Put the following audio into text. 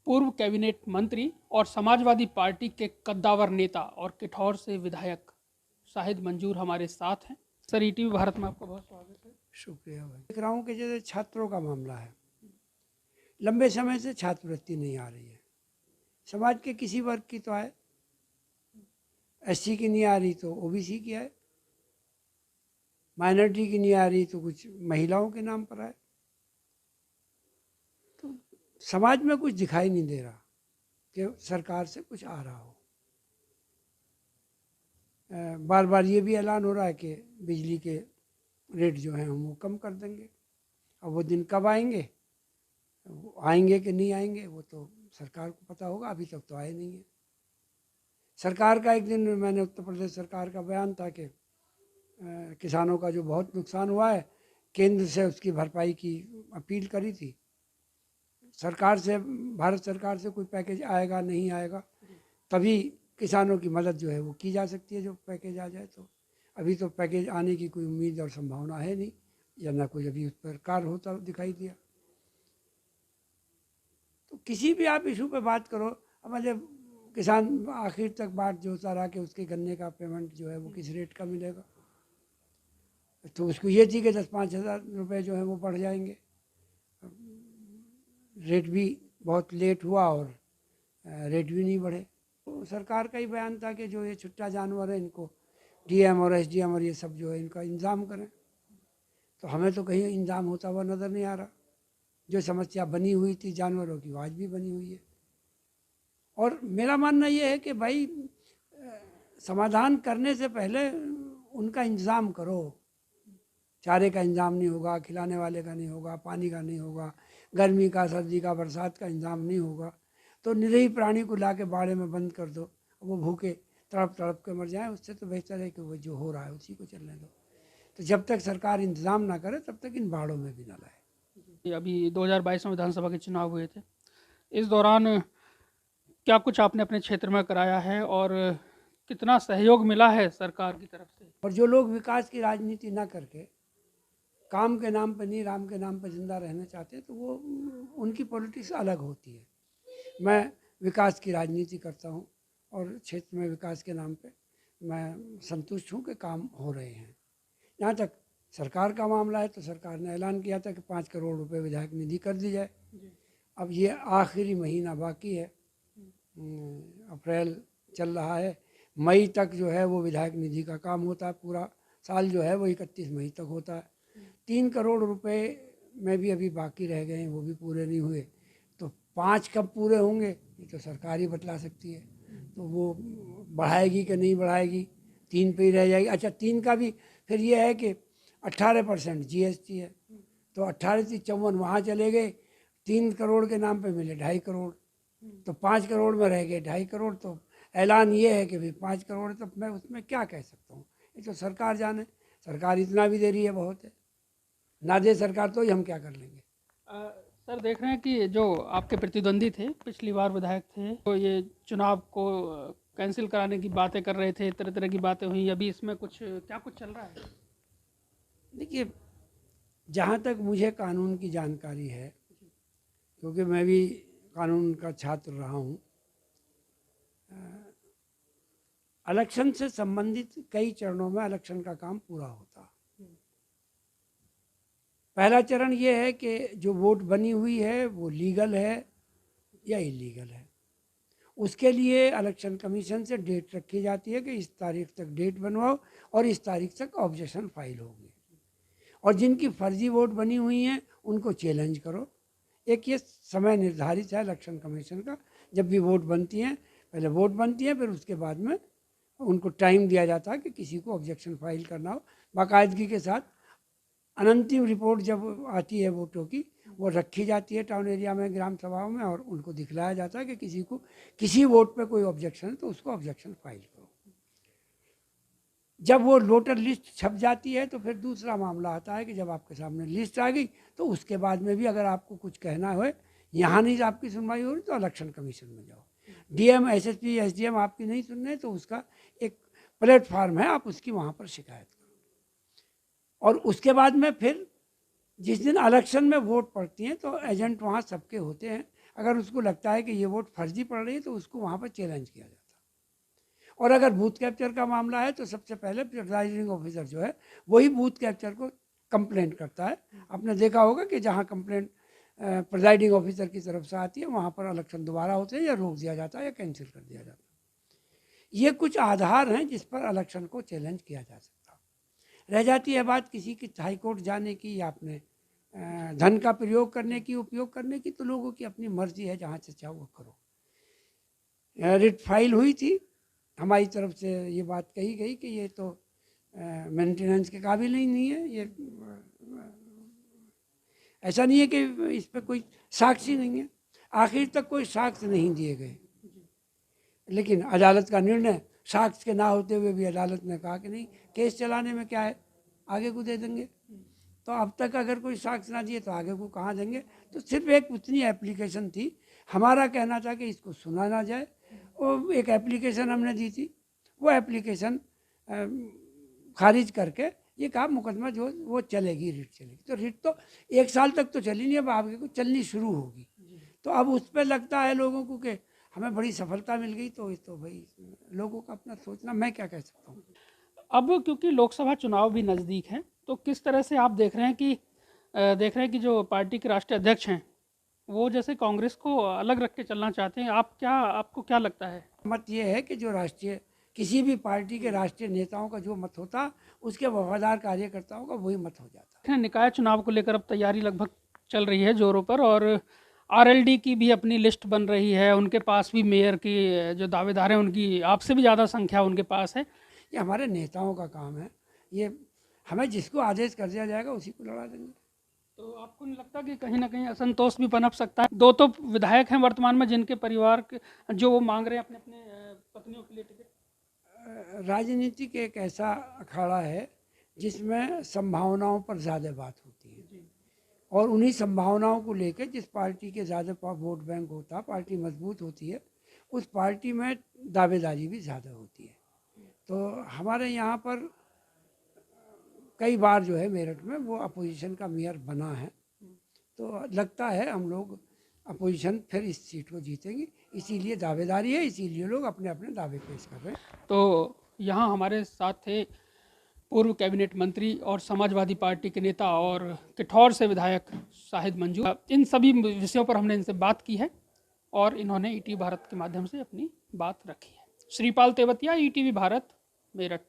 पूर्व कैबिनेट मंत्री और समाजवादी पार्टी के कद्दावर नेता और किठौर से विधायक शाहिद मंजूर हमारे साथ हैं। सर, ईटीवी भारत में आपका बहुत स्वागत है। शुक्रिया भाई। देख रहा हूँ कि जैसे छात्रों का मामला है, लंबे समय से छात्रवृत्ति नहीं आ रही है। समाज के किसी वर्ग की तो आए, एससी की नहीं आ रही तो ओबीसी की आए, माइनॉरिटी की नहीं आ रही तो कुछ महिलाओं के नाम पर आए। तो समाज में कुछ दिखाई नहीं दे रहा कि सरकार से कुछ आ रहा हो। बार बार ये भी ऐलान हो रहा है कि बिजली के रेट जो हैं हम वो कम कर देंगे। अब वो दिन कब आएंगे, आएंगे कि नहीं आएंगे, वो तो सरकार को पता होगा। अभी तक तो आए नहीं है। सरकार का एक दिन मैंने उत्तर प्रदेश सरकार का बयान था कि किसानों का जो बहुत नुकसान हुआ है, केंद्र से उसकी भरपाई की अपील करी थी। सरकार से, भारत सरकार से कोई पैकेज आएगा नहीं आएगा, तभी किसानों की मदद जो है वो की जा सकती है, जो पैकेज आ जाए। तो अभी तो पैकेज आने की कोई उम्मीद और संभावना है नहीं, या ना कोई अभी उस पर कार्य होता दिखाई दिया। तो किसी भी आप इशू पे बात करो, अब मतलब किसान आखिर तक बात जोता रहा कि उसके गन्ने का पेमेंट जो है वो किस रेट का मिलेगा। तो उसको ये थी कि 10-5 हज़ार रुपये जो है वो बढ़ जाएंगे। रेट भी बहुत लेट हुआ और रेट भी नहीं बढ़े। तो सरकार का ही बयान था कि जो ये छुट्टा जानवर है इनको डीएम और एसडीएम और ये सब जो है इनका इंतज़ाम करें। तो हमें तो कहीं इंतज़ाम होता हुआ नज़र नहीं आ रहा। जो समस्या बनी हुई थी जानवरों की, वो आज भी बनी हुई है। और मेरा मानना ये है कि भाई समाधान करने से पहले उनका इंतज़ाम करो। चारे का इंतज़ाम नहीं होगा, खिलाने वाले का नहीं होगा, पानी का नहीं होगा, गर्मी का, सर्दी का, बरसात का इंतज़ाम नहीं होगा, तो निरीह प्राणी को ला के बाड़े में बंद कर दो, वो भूखे तड़प तड़प के मर जाए। उससे तो बेहतर है कि वो जो हो रहा है उसी को चलने दो। तो जब तक सरकार इंतज़ाम ना करे तब तक इन बाड़ों में भी ना लाए। अभी 2022 में विधानसभा के चुनाव हुए थे। इस दौरान क्या कुछ आपने अपने क्षेत्र में कराया है और कितना सहयोग मिला है सरकार की तरफ से? और जो लोग विकास की राजनीति ना करके काम के नाम पर नहीं, राम के नाम पर जिंदा रहना चाहते हैं, तो वो उनकी पॉलिटिक्स अलग होती है। मैं विकास की राजनीति करता हूँ और क्षेत्र में विकास के नाम पे मैं संतुष्ट हूँ कि काम हो रहे हैं। यहाँ तक सरकार का मामला है तो सरकार ने ऐलान किया था कि 5 करोड़ रुपए विधायक निधि कर दी जाए। अब ये आखिरी महीना बाकी है, अप्रैल चल रहा है, मई तक जो है वो विधायक निधि का काम होता है। पूरा साल जो है वो 31 मई तक होता है। 3 करोड़ रुपए में भी अभी बाकी रह गए हैं, वो भी पूरे नहीं हुए। तो 5 कब पूरे होंगे ये तो सरकार ही बतला सकती है। तो वो बढ़ाएगी कि नहीं बढ़ाएगी, 3 पे ही रह जाएगी। अच्छा, 3 का भी फिर ये है कि 18% जीएसटी है, तो 18 से 54 वहाँ चले गए। 3 करोड़ के नाम पे मिले 2.5 करोड़, तो 5 करोड़ में रह गए 2.5 करोड़। तो ऐलान ये है कि भाई 5 करोड़, तो मैं उसमें क्या कह सकता हूँ, ये तो सरकार जाने। सरकार इतना भी दे रही है बहुत है, ना दे सरकार तो ही हम क्या कर लेंगे। सर, देख रहे हैं कि जो आपके प्रतिद्वंदी थे, पिछली बार विधायक थे, तो ये चुनाव को कैंसिल कराने की बातें कर रहे थे, तरह तरह की बातें हुई। अभी इसमें कुछ क्या कुछ चल रहा है? देखिए, जहाँ तक मुझे कानून की जानकारी है, क्योंकि मैं भी कानून का छात्र रहा हूँ, इलेक्शन से संबंधित कई चरणों में इलेक्शन का काम पूरा होता। पहला चरण ये है कि जो वोट बनी हुई है वो लीगल है या इलीगल है। उसके लिए इलेक्शन कमीशन से डेट रखी जाती है कि इस तारीख तक डेट बनवाओ और इस तारीख तक ऑब्जेक्शन फाइल होगी। और जिनकी फर्जी वोट बनी हुई हैं उनको चैलेंज करो। एक ये समय निर्धारित है इलेक्शन कमीशन का, जब भी वोट बनती हैं, पहले वोट बनती है, फिर उसके बाद में उनको टाइम दिया जाता है कि किसी को ऑब्जेक्शन फाइल करना हो। बाकायदगी के साथ अनंतिम रिपोर्ट जब आती है वोटों की, वो रखी जाती है टाउन एरिया में, ग्राम सभाओं में, और उनको दिखलाया जाता है कि किसी को किसी वोट पे कोई ऑब्जेक्शन है तो उसको ऑब्जेक्शन फाइल करो। जब वो वोटर लिस्ट छप जाती है तो फिर दूसरा मामला आता है कि जब आपके सामने लिस्ट आ गई तो उसके बाद में भी अगर आपको कुछ कहना हो, यहाँ नहीं आपकी सुनवाई हो रही, तो इलेक्शन कमीशन में जाओ। डीएम, एसएसपी, एसडीएम आपकी नहीं सुन रहे तो उसका एक प्लेटफार्म है, आप उसकी वहाँ पर शिकायत करो। और उसके बाद में फिर जिस दिन इलेक्शन में वोट पड़ती हैं तो एजेंट वहाँ सबके होते हैं। अगर उसको लगता है कि ये वोट फर्जी पड़ रही है तो उसको वहाँ पर चैलेंज किया जाता है। और अगर बूथ कैप्चर का मामला है तो सबसे पहले प्रिजाइडिंग ऑफिसर जो है वही बूथ कैप्चर को कंप्लेंट करता है। आपने देखा होगा कि जहाँ कंप्लेंट प्रिजाइडिंग ऑफिसर की तरफ से आती है वहाँ पर इलेक्शन दोबारा होते हैं या रोक दिया जाता है या कैंसिल कर दिया जाता है। ये कुछ आधार हैं जिस पर इलेक्शन को चैलेंज किया जा सकता है। रह जाती है बात किसी की हाई कोर्ट जाने की या अपने धन का प्रयोग करने की, उपयोग करने की, तो लोगों की अपनी मर्जी है, जहाँ से चाहो वो करो। रिट फाइल हुई थी, हमारी तरफ से ये बात कही गई कि ये तो मेंटेनेंस के काबिल ही नहीं है, ये ऐसा नहीं है कि इस पर कोई साक्षी नहीं है। आखिर तक कोई साक्ष्य नहीं दिए गए, लेकिन अदालत का निर्णय, साक्ष्य के ना होते हुए भी अदालत ने कहा कि नहीं, केस चलाने में क्या है, आगे को दे देंगे। तो अब तक अगर कोई साक्ष्य ना दिए तो आगे को कहाँ देंगे। तो सिर्फ एक उतनी एप्लीकेशन थी, हमारा कहना था कि इसको सुना ना जाए। वो एक एप्लीकेशन हमने दी थी, वो एप्लीकेशन खारिज करके ये कहा मुकदमा जो वो चलेगी, रिट चलेगी। तो रिट तो 1 साल तक तो चली नहीं, अब आगे को चलनी शुरू होगी। तो अब उस पर लगता है लोगों को कि हमें बड़ी सफलता मिल गई। तो भाई लोगों का अपना सोचना, मैं क्या कह सकता हूँ। अब क्योंकि लोकसभा चुनाव भी नज़दीक हैं, तो किस तरह से आप देख रहे हैं कि जो पार्टी के राष्ट्रीय अध्यक्ष हैं वो जैसे कांग्रेस को अलग रख के चलना चाहते हैं, आपको क्या लगता है? मत ये है कि जो किसी भी पार्टी के राष्ट्रीय नेताओं का जो मत होता, उसके वफादार कार्यकर्ताओं का वही मत हो जाता। निकाय चुनाव को लेकर अब तैयारी लगभग चल रही है जोरों पर, और आरएलडी की भी अपनी लिस्ट बन रही है। उनके पास भी मेयर की जो दावेदार हैं उनकी आपसे भी ज़्यादा संख्या उनके पास है। ये हमारे नेताओं का काम है, ये हमें जिसको आदेश कर दिया जाएगा उसी को लड़ा देंगे। तो आपको नहीं लगता कि कहीं ना कहीं असंतोष भी पनप सकता है? 2 तो विधायक हैं वर्तमान में जिनके परिवार के जो वो मांग रहे हैं अपने अपने पत्नियों के लिए टिकट। राजनीतिक एक ऐसा अखाड़ा है जिसमें संभावनाओं पर ज़्यादा बात होती है, और उन्हीं संभावनाओं को लेकर जिस पार्टी के ज़्यादा वोट बैंक होता, पार्टी मजबूत होती है, उस पार्टी में दावेदारी भी ज़्यादा होती है। तो हमारे यहाँ पर कई बार जो है मेरठ में वो अपोजिशन का मेयर बना है, तो लगता है हम लोग अपोजिशन फिर इस सीट को जीतेंगे। इसीलिए दावेदारी है, इसीलिए लोग अपने अपने दावे पेश कर रहे हैं। तो यहाँ हमारे साथ थे पूर्व कैबिनेट मंत्री और समाजवादी पार्टी के नेता और किठौर से विधायक शाहिद मंजू। इन सभी विषयों पर हमने इनसे बात की है और इन्होंने ईटीवी भारत के माध्यम से अपनी बात रखी है। श्रीपाल तेवतिया, ईटीवी भारत, मेरठ।